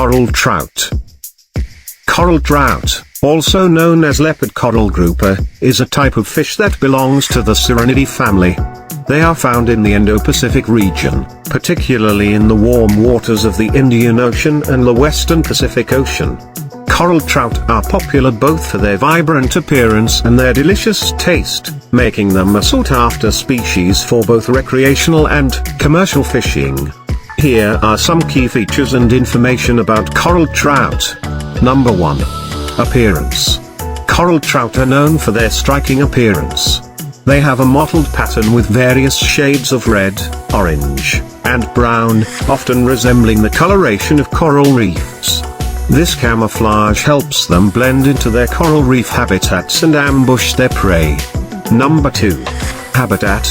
Coral trout. Coral trout, also known as leopard coral grouper, is a type of fish that belongs to the Sirenidae family. They are found in the Indo-Pacific region, particularly in the warm waters of the Indian Ocean and the Western Pacific Ocean. Coral trout are popular both for their vibrant appearance and their delicious taste, making them a sought-after species for both recreational and commercial fishing. Here are some key features and information about coral trout. Number 1. Appearance. Coral trout are known for their striking appearance. They have a mottled pattern with various shades of red, orange, and brown, often resembling the coloration of coral reefs. This camouflage helps them blend into their coral reef habitats and ambush their prey. Number 2. Habitat.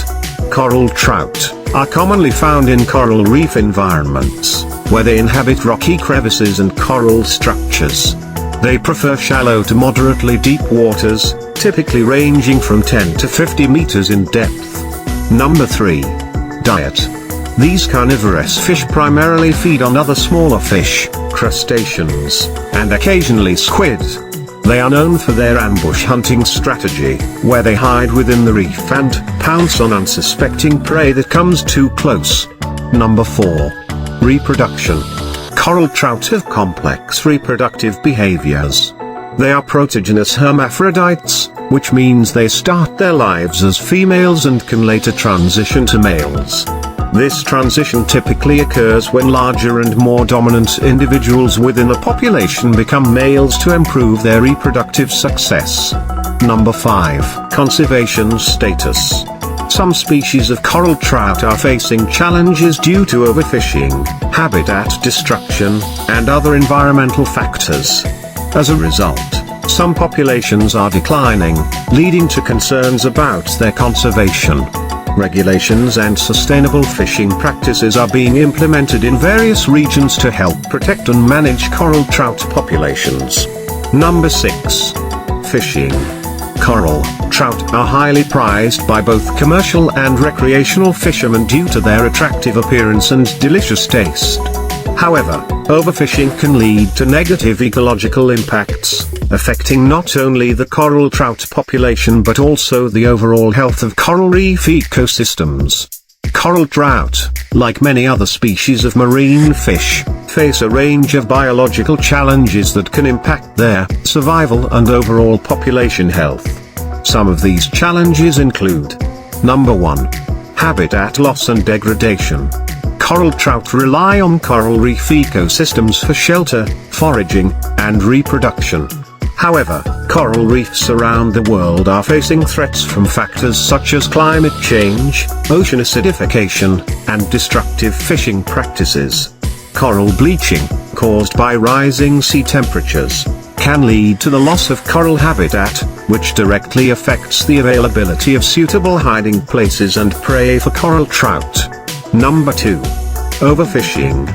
Coral trout are commonly found in coral reef environments, where they inhabit rocky crevices and coral structures. They prefer shallow to moderately deep waters, typically ranging from 10 to 50 meters in depth. Number 3. Diet. These carnivorous fish primarily feed on other smaller fish, crustaceans, and occasionally squid. They are known for their ambush hunting strategy, where they hide within the reef and pounce on unsuspecting prey that comes too close. Number 4. Reproduction. Coral trout have complex reproductive behaviors. They are protogynous hermaphrodites, which means they start their lives as females and can later transition to males. This transition typically occurs when larger and more dominant individuals within a population become males to improve their reproductive success. Number 5. Conservation status. Some species of coral trout are facing challenges due to overfishing, habitat destruction, and other environmental factors. As a result, some populations are declining, leading to concerns about their conservation. Regulations and sustainable fishing practices are being implemented in various regions to help protect and manage coral trout populations. Number 6. Fishing. Coral trout are highly prized by both commercial and recreational fishermen due to their attractive appearance and delicious taste. However, overfishing can lead to negative ecological impacts, affecting not only the coral trout population but also the overall health of coral reef ecosystems. Coral trout, like many other species of marine fish, face a range of biological challenges that can impact their survival and overall population health. Some of these challenges include: Number 1. Habitat loss and degradation. Coral trout rely on coral reef ecosystems for shelter, foraging, and reproduction. However, coral reefs around the world are facing threats from factors such as climate change, ocean acidification, and destructive fishing practices. Coral bleaching, caused by rising sea temperatures, can lead to the loss of coral habitat, which directly affects the availability of suitable hiding places and prey for coral trout. Number 2. Overfishing.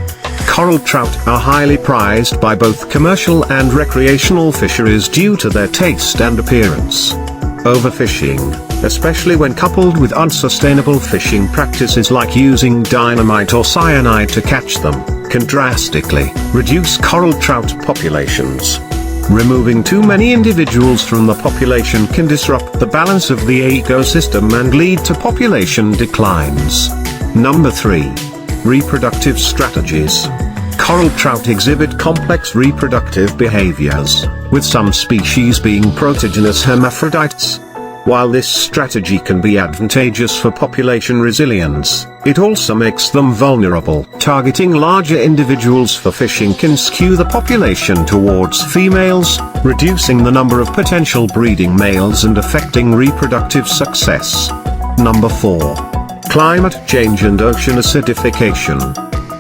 Coral trout are highly prized by both commercial and recreational fisheries due to their taste and appearance. Overfishing, especially when coupled with unsustainable fishing practices like using dynamite or cyanide to catch them, can drastically reduce coral trout populations. Removing too many individuals from the population can disrupt the balance of the ecosystem and lead to population declines. Number 3. Reproductive strategies. Coral trout exhibit complex reproductive behaviors, with some species being protogynous hermaphrodites. While this strategy can be advantageous for population resilience, it also makes them vulnerable. Targeting larger individuals for fishing can skew the population towards females, reducing the number of potential breeding males and affecting reproductive success. Number 4. Climate change and ocean acidification.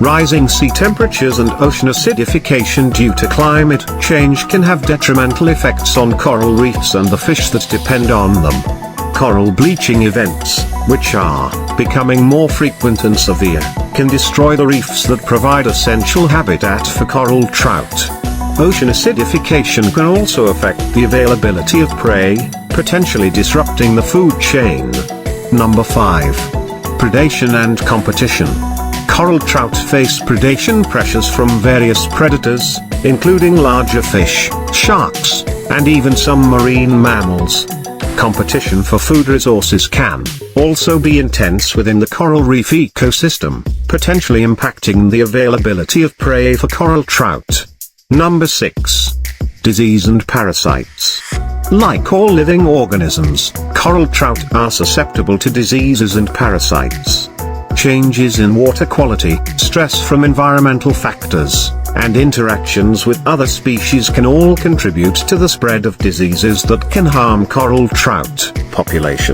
Rising sea temperatures and ocean acidification due to climate change can have detrimental effects on coral reefs and the fish that depend on them. Coral bleaching events, which are becoming more frequent and severe, can destroy the reefs that provide essential habitat for coral trout. Ocean acidification can also affect the availability of prey, potentially disrupting the food chain. Number 5. Predation and competition. Coral trout face predation pressures from various predators, including larger fish, sharks, and even some marine mammals. Competition for food resources can also be intense within the coral reef ecosystem, potentially impacting the availability of prey for coral trout. Number 6. Disease and parasites. Like all living organisms, coral trout are susceptible to diseases and parasites. Changes in water quality, stress from environmental factors, and interactions with other species can all contribute to the spread of diseases that can harm coral trout population.